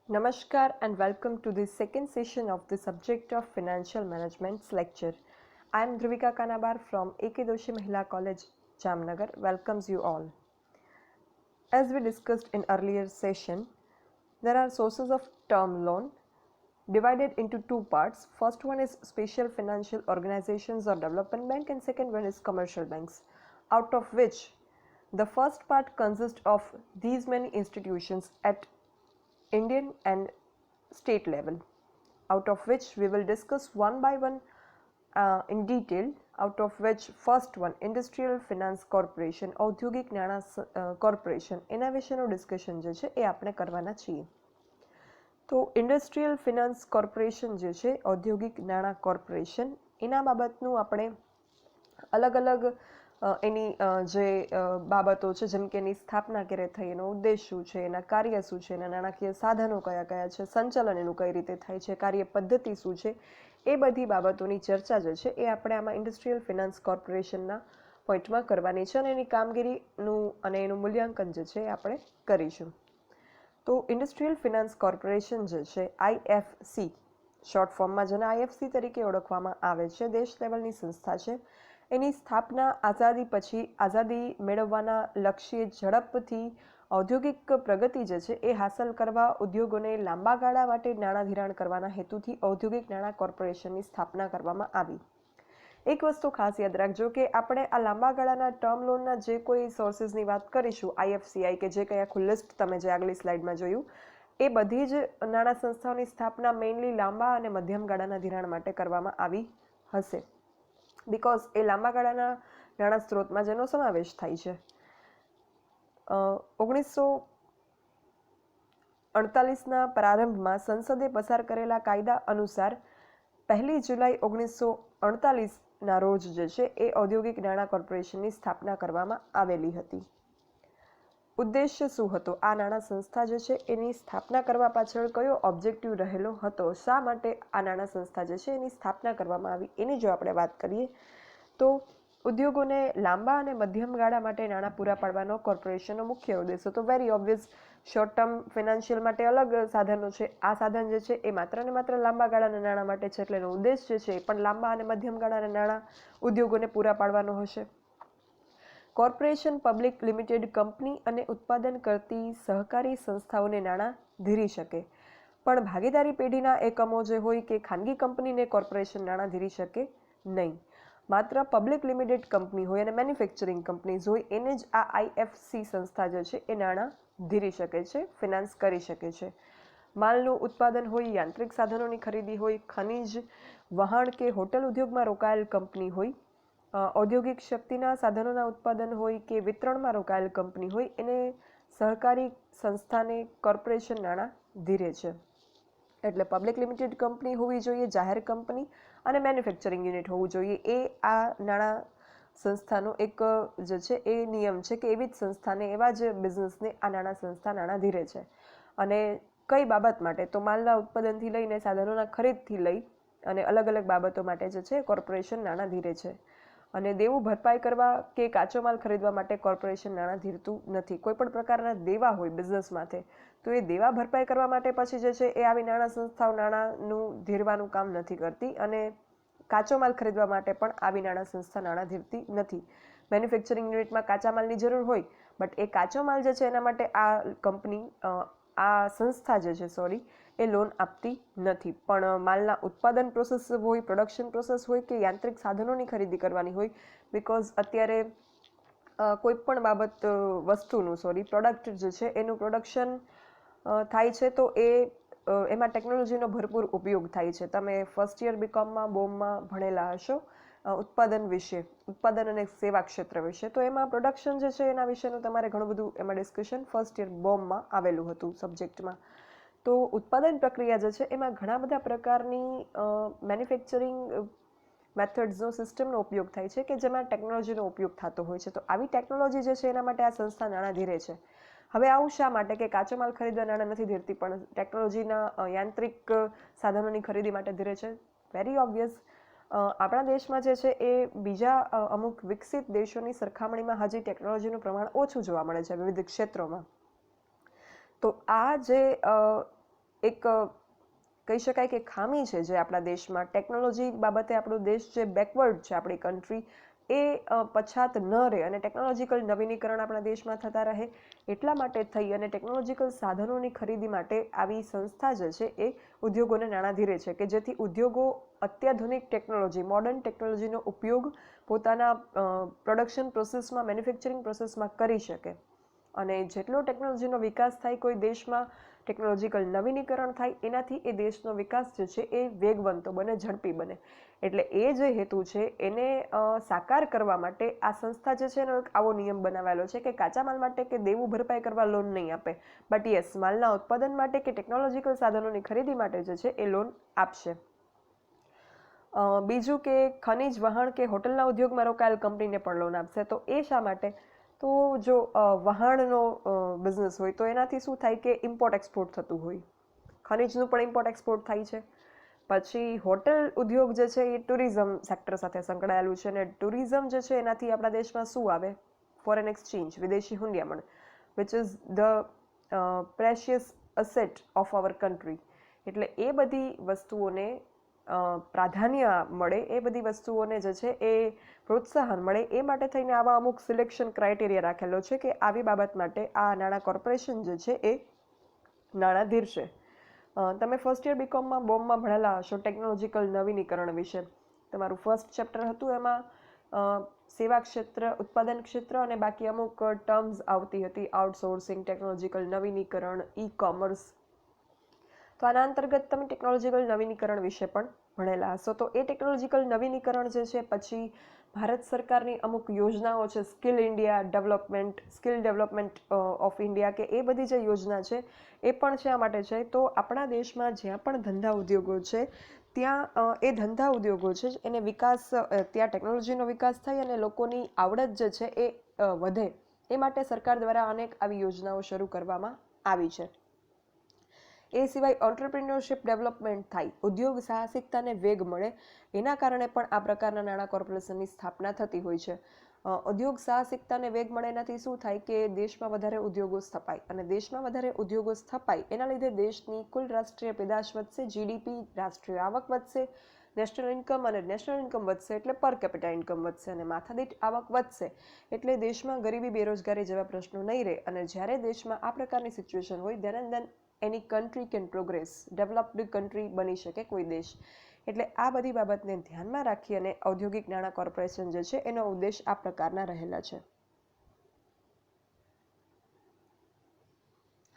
Namaskar and welcome to the second session of the subject of Financial Management's lecture. I am Dhruvika Kanabar from A.K. Doshi Mahila College, Jamnagar. Welcomes you all. As we discussed in earlier session, there are sources of term loan divided into two parts. First one is special financial organizations or development bank, and second one is commercial banks, out of which the first part consists of these many institutions at Indian and state level, out of which we will discuss one by one in detail, out of which first one Industrial Finance Corporation, ઔદ્યોગિક નાણાં corporation, એના વિશેનું discussion જે છે એ આપણે કરવાના છીએ. તો ઇન્ડસ્ટ્રીયલ ફિનાન્સ કોર્પોરેશન જે છે ઔદ્યોગિક નાણાં કોર્પોરેશન, એના બાબતનું આપણે અલગ અલગ એની જે બાબતો છે, જેમ કે એની સ્થાપના ક્યારે થઈ, એનો ઉદ્દેશ શું છે, એના કાર્ય શું છે, એના નાણાકીય સાધનો કયા કયા છે, સંચાલન એનું કઈ રીતે થાય છે, કાર્ય પદ્ધતિ શું છે, એ બધી બાબતોની ચર્ચા જે છે એ આપણે આમાં ઇન્ડસ્ટ્રીયલ ફિનાન્સ કોર્પોરેશનના પોઈન્ટમાં કરવાની છે અને એની કામગીરીનું અને એનું મૂલ્યાંકન જે છે એ આપણે કરીશું. તો ઇન્ડસ્ટ્રીયલ ફિનાન્સ કોર્પોરેશન જે છે IFC, શોર્ટ ફોર્મમાં જેને IFC તરીકે ઓળખવામાં આવે છે, દેશ લેવલની સંસ્થા છે. એની સ્થાપના આઝાદી પછી આઝાદી મેળવવાના લક્ષ્યે ઝડપથી ઔદ્યોગિક પ્રગતિ જે છે એ હાંસલ કરવા ઉદ્યોગોને લાંબા ગાળા માટે નાણાં ધિરાણ કરવાના હેતુથી ઔદ્યોગિક નાણાં કોર્પોરેશનની સ્થાપના કરવામાં આવી. એક વસ્તુ ખાસ યાદ રાખજો કે આપણે આ લાંબા ગાળાના ટર્મ લોનના જે કોઈ સોર્સિસની વાત કરીશું, IFCI કે જે કંઈ આખું લિસ્ટ તમે જે આગલી સ્લાઇડમાં જોયું, એ બધી જ નાણાં સંસ્થાઓની સ્થાપના મેઇનલી લાંબા અને મધ્યમ ગાળાના ધિરાણ માટે કરવામાં આવી હશે, બિકોઝ એ લાંબા ગાળાના નાણાં સ્ત્રોતમાં જેનો સમાવેશ થાય છે. 1948ના પ્રારંભમાં સંસદે પસાર કરેલા કાયદા અનુસાર 1 જુલાઈ 1948ના રોજ જે છે એ ઔદ્યોગિક નાણાં કોર્પોરેશનની સ્થાપના કરવામાં આવેલી હતી. ઉદ્દેશ્ય શું હતો? આ નાણાં સંસ્થા જે છે એની સ્થાપના કરવા પાછળ કયો ઓબ્જેક્ટિવ રહેલો હતો? શા માટે આ નાણાં સંસ્થા જે છે એની સ્થાપના કરવામાં આવી? એની જો આપણે વાત કરીએ તો ઉદ્યોગોને લાંબા અને મધ્યમ ગાળા માટે નાણાં પૂરા પાડવાનો કોર્પોરેશનનો મુખ્ય ઉદ્દેશ હતો. Very obvious, short term financial માટે અલગ સાધનો છે. આ સાધન જે છે એ માત્ર ને માત્ર લાંબા ગાળાના નાણાં માટે છે, એટલે એનો ઉદ્દેશ જે છે એ પણ લાંબા અને મધ્યમ ગાળાના નાણાં ઉદ્યોગોને પૂરા પાડવાનો હશે. કોર્પોરેશન પબ્લિક લિમિટેડ કંપની અને ઉત્પાદન કરતી સહકારી સંસ્થાઓને નાણાં ધીરી શકે, પણ ભાગીદારી પેઢીના એકમો જે હોય કે ખાનગી કંપનીને કોર્પોરેશન નાણાં ધીરી શકે નહીં. માત્ર પબ્લિક લિમિટેડ કંપની હોય અને મેન્યુફેક્ચરિંગ કંપનીઝ હોય એને જ આ IFC સંસ્થા જે છે એ નાણાં ધીરી શકે છે, ફિનાન્સ કરી શકે છે. માલનું ઉત્પાદન હોય, યાંત્રિક સાધનોની ખરીદી હોય, ખનિજ, વહાણ કે હોટલ ઉદ્યોગમાં રોકાયેલ કંપની હોય, ઔદ્યોગિક શક્તિના સાધનોના ઉત્પાદન હોય કે વિતરણમાં રોકાયેલ કંપની હોય, એને સહકારી સંસ્થાને કોર્પોરેશન નાણાં ધીરે છે. એટલે પબ્લિક લિમિટેડ કંપની હોવી જોઈએ, જાહેર કંપની, અને મેન્યુફેક્ચરિંગ યુનિટ હોવું જોઈએ. એ આ નાણાં સંસ્થાનો એક જે છે એ નિયમ છે કે એવી જ સંસ્થાને, એવા જ બિઝનેસને આ નાણાં સંસ્થા નાણાં ધીરે છે. અને કઈ બાબત માટે? તો માલના ઉત્પાદનથી લઈને સાધનોના ખરીદથી લઈ અને અલગ અલગ બાબતો માટે જે છે કોર્પોરેશન નાણાં ધીરે છે. અને દેવું ભરપાઈ કરવા કે કાચો માલ ખરીદવા માટે કોર્પોરેશન નાણાં ધીરતું નથી. કોઈ પણ પ્રકારના દેવા હોય બિઝનેસ માટે, તો એ દેવા ભરપાઈ કરવા માટે પછી જે છે એ આવી નાણાં સંસ્થાઓ નાણાંનું ધીરવાનું કામ નથી કરતી, અને કાચો માલ ખરીદવા માટે પણ આવી નાણાં સંસ્થા નાણાં ધીરતી નથી. મેન્યુફેક્ચરિંગ યુનિટમાં કાચા માલની જરૂર હોય, બટ એ કાચો માલ જે છે એના માટે આ કંપની, આ સંસ્થા જે છે એ લોન આપતી નથી. પણ માલના ઉત્પાદન પ્રોસેસ હોય, પ્રોડક્શન પ્રોસેસ હોય કે યાંત્રિક સાધનોની ખરીદી કરવાની હોય, બિકોઝ અત્યારે કોઈ પણ બાબત વસ્તુનું પ્રોડક્ટ જે છે એનું પ્રોડક્શન થાય છે, તો એમાં ટેકનોલોજીનો ભરપૂર ઉપયોગ થાય છે. તમે ફર્સ્ટ યર BComમાં બોમમાં ભણેલા હશો ઉત્પાદન વિશે, ઉત્પાદન અને સેવા ક્ષેત્ર વિશે, તો એમાં પ્રોડક્શન જે છે એના વિશેનું તમારે ઘણું બધું એમાં ડિસ્કશન ફર્સ્ટ યર બોમમાં આવેલું હતું સબ્જેક્ટમાં. તો ઉત્પાદન પ્રક્રિયા જે છે એમાં ઘણા બધા પ્રકારની મેન્યુફેક્ચરિંગ મેથડ્સનો, સિસ્ટમનો ઉપયોગ થાય છે કે જેમાં ટેકનોલોજીનો ઉપયોગ થતો હોય છે. તો આવી ટેકનોલોજી જે છે એના માટે આ સંસ્થા નાણાં ધીરે છે. હવે આવું શા માટે કે કાચો માલ ખરીદવા નાણાં નથી ધીરતી પણ ટેકનોલોજીના યાંત્રિક સાધનોની ખરીદી માટે ધીરે છે? વેરી ઓબ્વિયસ, આપણા દેશમાં જે છે એ બીજા અમુક વિકસિત દેશોની સરખામણીમાં હજી ટેકનોલોજીનું પ્રમાણ ઓછું જોવા મળે છે વિવિધ ક્ષેત્રોમાં. તો આ જે એક કહી શકાય કે ખામી છે જે આપણા દેશમાં. ટેકનોલોજી બાબતે આપણો દેશ જે બેકવર્ડ છે, આપણી કન્ટ્રી એ પછાત ન રહે અને ટેકનોલોજીકલ નવીનીકરણ આપણા દેશમાં થતા રહે એટલા માટે થઈ અને ટેકનોલોજીકલ સાધનોની ખરીદી માટે આવી સંસ્થા જે છે એ ઉદ્યોગોને નાણાં ધીરે છે કે જેથી ઉદ્યોગો અત્યાધુનિક ટેકનોલોજી, મોડર્ન ટેકનોલોજીનો ઉપયોગ પોતાના પ્રોડક્શન પ્રોસેસમાં, મેન્યુફેક્ચરિંગ પ્રોસેસમાં કરી શકે. અને જેટલો ટેકનોલોજીનો વિકાસ થાય કોઈ દેશમાં, ટેકનોલોજીકલ નવીનીકરણ થાય, એનાથી એ દેશનો વિકાસ જે છે એ વેગવંતો બને, ઝડપી બને. એટલે એ જે હેતુ છે એને સાકાર કરવા માટે આ સંસ્થા જે છે એનો એક આવો નિયમ બનાવેલો છે કે કાચા માલ માટે કે દેવું ભરપાઈ કરવા લોન નહીં આપે, બટ યસ, માલના ઉત્પાદન માટે કે ટેકનોલોજીકલ સાધનોની ખરીદી માટે જે છે એ લોન આપશે. બીજું કે ખનિજ, વહાણ કે હોટલના ઉદ્યોગમાં રોકાયેલ કંપનીને પણ લોન આપશે. તો એ શા માટે? તો જો વહાણનો બિઝનેસ હોય તો એનાથી શું થાય કે ઇમ્પોર્ટ એક્સપોર્ટ થતું હોય, ખનિજનું પણ ઇમ્પોર્ટ એક્સપોર્ટ થાય છે. પછી હોટલ ઉદ્યોગ જે છે એ ટુરિઝમ સેક્ટર સાથે સંકળાયેલું છે અને ટુરિઝમ જે છે એનાથી આપણા દેશમાં શું આવે? ફોરેન એક્સચેન્જ, વિદેશી હુંડિયામણ, which is the precious asset of our country. એટલે એ બધી વસ્તુઓને પ્રાધાન્ય મળે, એ બધી વસ્તુઓને જે છે એ પ્રોત્સાહન મળે, એ માટે થઈને આવા અમુક સિલેક્શન ક્રાઇટેરિયા રાખેલો છે કે આવી બાબત માટે આ નાણાં કોર્પોરેશન જે છે એ નાણાં ધીરશે. તમે ફર્સ્ટ યર બીકોમમાં બોમ્બમાં ભણેલા હશો ટેકનોલોજીકલ નવીનીકરણ વિશે. તમારું ફર્સ્ટ ચેપ્ટર હતું, એમાં સેવા ક્ષેત્ર, ઉત્પાદન ક્ષેત્ર અને બાકી અમુક ટર્મ્સ આવતી હતી, આઉટસોર્સિંગ, ટેકનોલોજીકલ નવીનીકરણ, ઈ કોમર્સ. તો આના અંતર્ગત તમે ટેકનોલોજીકલ નવીનીકરણ વિશે પણ ભણેલા હશો. તો એ ટેકનોલોજીકલ નવીનીકરણ જે છે પછી ભારત સરકારની અમુક યોજનાઓ છે, skill India development, skill development of India, કે એ બધી જે યોજના છે એ પણ શા માટે છે? તો આપણા દેશમાં જ્યાં પણ ધંધા ઉદ્યોગો છે ત્યાં એ ધંધા ઉદ્યોગો છે એને વિકાસ, ત્યાં ટેકનોલોજીનો વિકાસ થાય અને લોકોની આવડત જે છે એ વધે, એ માટે સરકાર દ્વારા અનેક આવી યોજનાઓ શરૂ કરવામાં આવી છે. એ સિવાય ઓન્ટરપ્રિન્યોરશિપ ડેવલપમેન્ટ થાય, ઉદ્યોગ સાહસિકતાને વેગ મળે, એના કારણે પણ આ પ્રકારના નાણાં કોર્પોરેશનની સ્થાપના થતી હોય છે. ઉદ્યોગ સાહસિકતાને વેગ મળે એનાથી શું થાય કે દેશમાં વધારે ઉદ્યોગો સ્થપાય અને દેશમાં વધારે ઉદ્યોગો સ્થપાય એના લીધે દેશની કુલ રાષ્ટ્રીય પેદાશ વધશે, જીડીપી, રાષ્ટ્રીય આવક વધશે, નેશનલ ઇન્કમ, અને નેશનલ ઇન્કમ વધશે એટલે પર કેપિટા ઇન્કમ વધશે અને માથાદીઠ આવક વધશે એટલે દેશમાં ગરીબી, બેરોજગારી જેવા પ્રશ્નો નહીં રહે. અને જ્યારે દેશમાં આ પ્રકારની સિચ્યુએશન હોય then any country can progress, developed country બની શકે કોઈ દેશ. એટલે આ બધી બાબતને ધ્યાનમાં રાખી અને ઔદ્યોગિક નાણાં કોર્પોરેશન જે છે એનો ઉદ્દેશ આ પ્રકારના રહેલા છે.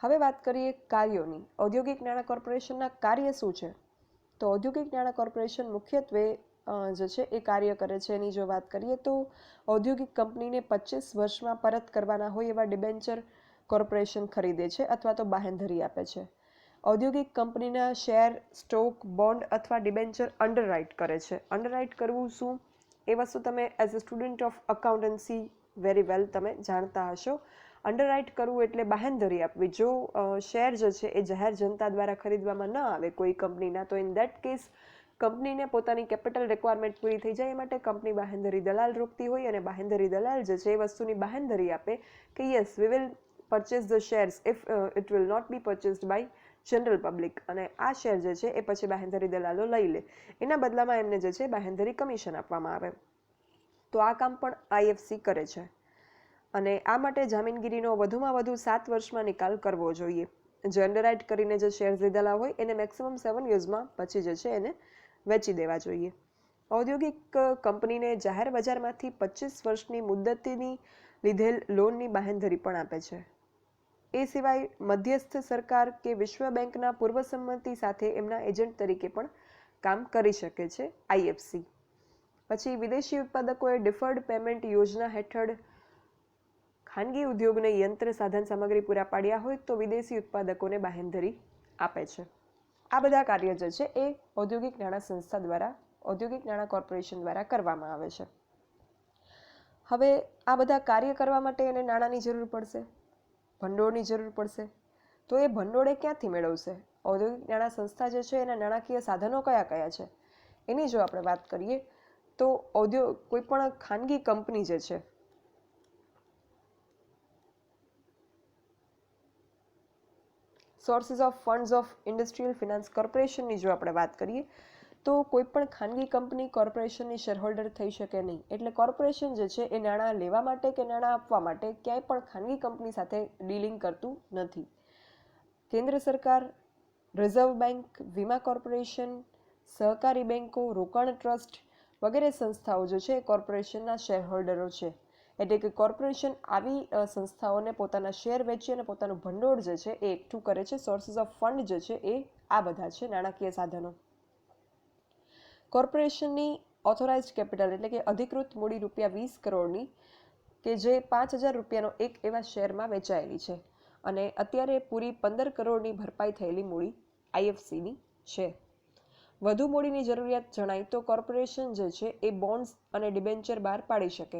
હવે વાત કરીએ કાર્યોની. ઔદ્યોગિક નાણાં કોર્પોરેશનના કાર્ય શું છે? તો ઔદ્યોગિક નાણાં કોર્પોરેશન મુખ્યત્વે જે છે એ કાર્ય કરે છે એની જો વાત કરીએ તો ઔદ્યોગિક કંપનીને 25 વર્ષમાં પરત કરવાના હોય એવા ડિબેન્ચર કોર્પોરેશન ખરીદે છે અથવા તો બાહેંધરી આપે છે. ઔદ્યોગિક કંપનીના શેર, સ્ટોક, બોન્ડ અથવા ડિબેન્ચર અંડરરાઇટ કરે છે. અંડરરાઇટ કરવું શું એ વસ્તુ તમે as a student of accountancy very well તમે જાણતા હશો. અંડરરાઇટ કરવું એટલે બાહેંધરી આપવી. જો શેર જે છે એ જાહેર જનતા દ્વારા ખરીદવામાં ન આવે કોઈ કંપનીના, તો ઇન દેટ કેસ કંપનીને પોતાની કેપિટલ રિક્વાયરમેન્ટ પૂરી થઈ જાય એ માટે કંપની બાહેંધરી દલાલ રોકતી હોય અને બાહેંધરી દલાલ જે છે એ વસ્તુની બાહેંધરી આપે કે yes, we will purchase the shares if it will not be purchased by general public. અને આ શેર જે છે એ પછી બાહેંધરી દલાલો લઈ લે. એના બદલામાં એમને જે છે બાહેંધરી કમિશન આપવામાં આવે. તો આ કામ પણ આઈએફસી કરે છે. અને આ માટે જામીનગીરીનો વધુમાં વધુ 7 વર્ષમાં નિકાલ કરવો જોઈએ. જે અંડરરાઇટ કરીને જે શેર્સ લીધેલા હોય એને મેક્સિમમ 7 યર્સમાં પછી જે છે એને વેચી દેવા જોઈએ. ઔદ્યોગિક કંપનીને જાહેર બજારમાંથી 25 વર્ષની મુદ્દતીની લીધેલ લોનની બાહેંધરી પણ આપે છે. એ સિવાય મધ્યસ્થ સરકાર કે વિશ્વ બેંકના પૂર્વ સંમતિ સાથે એમના એજન્ટ તરીકે પણ કામ કરી શકે છે આઈએફસી. પછી વિદેશી ઉત્પાદકોએ ડિફર્ડ પેમેન્ટ યોજના હેઠળ ખાનગી ઉદ્યોગને યંત્ર, સાધન, સામગ્રી પૂરા પાડ્યા હોય તો વિદેશી ઉત્પાદકોને બાહેંધરી આપે છે. આ બધા કાર્ય જે છે એ ઔદ્યોગિક નાણાં સંસ્થા દ્વારા, ઔદ્યોગિક નાણાં કોર્પોરેશન દ્વારા કરવામાં આવે છે. હવે આ બધા કાર્ય કરવા માટે એને નાણાંની જરૂર પડશે, ભંડોળની જરૂર પડશે. તો એ ભંડોળ એ ક્યાંથી મેળવશે? ઔદ્યોગિક નાણાં સંસ્થા જે છે એના નાણાકીય સાધનો કયા કયા છે એની જો આપણે વાત કરીએ તો કોઈ પણ ખાનગી કંપની જે છે sources of funds of industrial finance કોર્પોરેશનની જો આપણે વાત કરીએ તો કોઈ પણ ખાનગી કંપની કોર્પોરેશનની શેરહોલ્ડર થઈ શકે નહીં. એટલે કોર્પોરેશન જે છે એ નાણાં લેવા માટે કે નાણાં આપવા માટે ક્યાંય પણ ખાનગી કંપની સાથે ડીલિંગ કરતું નથી. કેન્દ્ર સરકાર, રિઝર્વ બેંક, વીમા કોર્પોરેશન, સહકારી બેંકો, રોકાણ ટ્રસ્ટ વગેરે સંસ્થાઓ જે છે એ કોર્પોરેશનના શેરહોલ્ડરો છે. એટલે કે કોર્પોરેશન આવી સંસ્થાઓને પોતાના શેર વેચી અને પોતાનું ભંડોળ જે છે એ એકઠું કરે છે. સોર્સિસ ઓફ ફંડ જે છે એ આ બધા છે નાણાકીય સાધનો. કોર્પોરેશનની ઓથોરાઇઝ્ડ કેપિટલ એટલે કે અધિકૃત મૂડી ₹20 કરોડની કે જે 5,000 રૂપિયાનો એક એવા શેરમાં વેચાયેલી છે અને અત્યારે પૂરી 15 કરોડની ભરપાઈ થયેલી મૂડી આઈએફસીની છે. વધુ મૂડીની જરૂરિયાત જણાય તો કોર્પોરેશન જે છે એ બોન્ડ્સ અને ડિબેન્ચર બહાર પાડી શકે,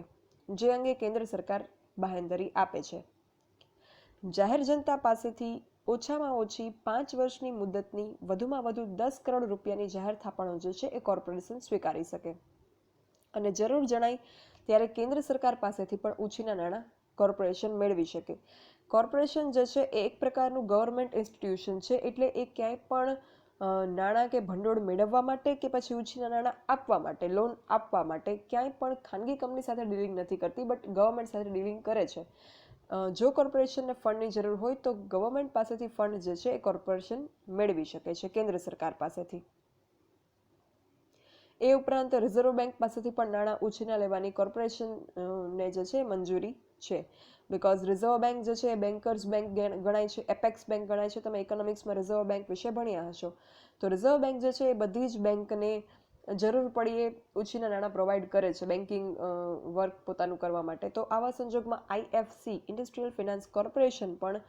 જે અંગે કેન્દ્ર સરકાર બાંહેધરી આપે છે. જાહેર જનતા પાસેથી ઓછામાં ઓછી 5 વર્ષની મુદતની વધુમાં વધુ 10 કરોડ રૂપિયાની જાહેર થાપણો જે છે એ કોર્પોરેશન સ્વીકારી શકે અને જરૂર જણાય ત્યારે કેન્દ્ર સરકાર પાસેથી પણ ઉછીના નાણાં કોર્પોરેશન મેળવી શકે. કોર્પોરેશન જે છે એ એક પ્રકારનું ગવર્મેન્ટ ઇન્સ્ટિટ્યુશન છે. એટલે એ ક્યાંય પણ નાણાં કે ભંડોળ મેળવવા માટે કે પછી ઉછીના નાણાં આપવા માટે, લોન આપવા માટે ક્યાંય પણ ખાનગી કંપની સાથે ડીલિંગ નથી કરતી, બટ ગવર્મેન્ટ સાથે ડીલિંગ કરે છે. જો કોર્પોરેશનને ફંડની જરૂર હોય તો ગવર્મેન્ટ પાસેથી ફંડ જે છે એ કોર્પોરેશન મેળવી શકે છે કેન્દ્ર સરકાર પાસેથી. એ ઉપરાંત રિઝર્વ બેંક પાસેથી પણ નાણાં ઉછીના લેવાની કોર્પોરેશનને જે છે મંજૂરી છે. બિકોઝ રિઝર્વ બેંક જે છે એ બેન્કર્સ બેંક ગણાય છે, એપેક્સ બેંક ગણાય છે. તમે ઇકોનોમિક્સમાં રિઝર્વ બેંક વિશે ભણ્યા હશો. તો રિઝર્વ બેંક જે છે એ બધી જ બેંકને જરૂર પડીએ ઉછીના નાણાં પ્રોવાઈડ કરે છે બેન્કિંગ વર્ક પોતાનું કરવા માટે. તો આવા સંજોગમાં આઈએફસી ઇન્ડસ્ટ્રીયલ ફિનાન્સ કોર્પોરેશન પણ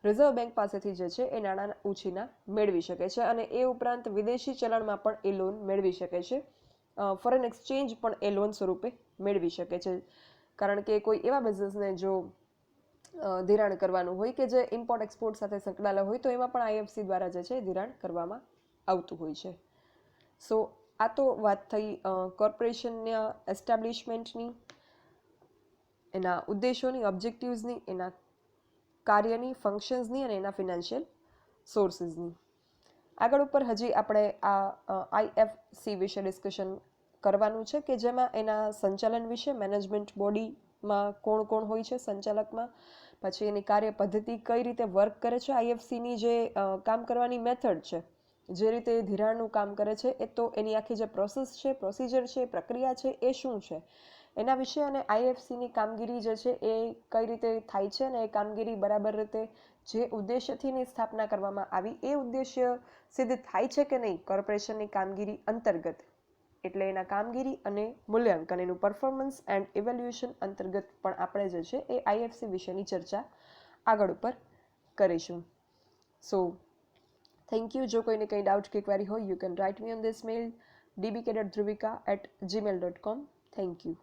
રિઝર્વ બેંક પાસેથી જે છે એ નાણાં ઉછીના મેળવી શકે છે અને એ ઉપરાંત વિદેશી ચલણમાં પણ એ લોન મેળવી શકે છે. ફોરેન એક્સચેન્જ પણ એ લોન સ્વરૂપે મેળવી શકે છે. કારણ કે કોઈ એવા બિઝનેસને જો ધિરાણ કરવાનું હોય કે જે ઇમ્પોર્ટ એક્સપોર્ટ સાથે સંકળાયેલા હોય તો એમાં પણ આઈએફસી દ્વારા જે છે ધિરાણ કરવામાં આવતું હોય છે. સો આ તો વાત થઈ કોર્પોરેશનના એસ્ટાબ્લિશમેન્ટની, એના ઉદ્દેશોની, ઓબ્જેક્ટિવ્સની, એના કાર્યની, ફંક્શન્સની અને એના ફિનાન્શિયલ સોર્સિસની. આગળ ઉપર હજી આપણે આ આઈએફસી વિશે ડિસ્કશન કરવાનું છે કે જેમાં એના સંચાલન વિશે, મેનેજમેન્ટ બોડીમાં કોણ કોણ હોય છે સંચાલકમાં, પછી એની કાર્ય પદ્ધતિ કઈ રીતે વર્ક કરે છે, આઈએફસીની જે કામ કરવાની મેથડ છે, જે રીતે ધિરાણનું કામ કરે છે, એ તો એની આખી જે પ્રોસેસ છે, પ્રોસિજર છે, પ્રક્રિયા છે એ શું છે એના વિશે અને આઈએફસીની કામગીરી જે છે એ કઈ રીતે થાય છે અને એ કામગીરી બરાબર રીતે જે ઉદ્દેશ્યથી એની સ્થાપના કરવામાં આવી એ ઉદ્દેશ્ય સિદ્ધ થાય છે કે નહીં કોર્પોરેશનની કામગીરી અંતર્ગત, એટલે એના કામગીરી અને મૂલ્યાંકન, એનું પરફોર્મન્સ એન્ડ ઇવેલ્યુએશન અંતર્ગત પણ આપણે જે છે એ આઈએફસી વિશેની ચર્ચા આગળ ઉપર કરીશું. So thank you. જો કોઈને કંઈ ડાઉટ કે ક્વેરી હોય, you can write me on this mail dbk.dhruvika@gmail.com. Thank you.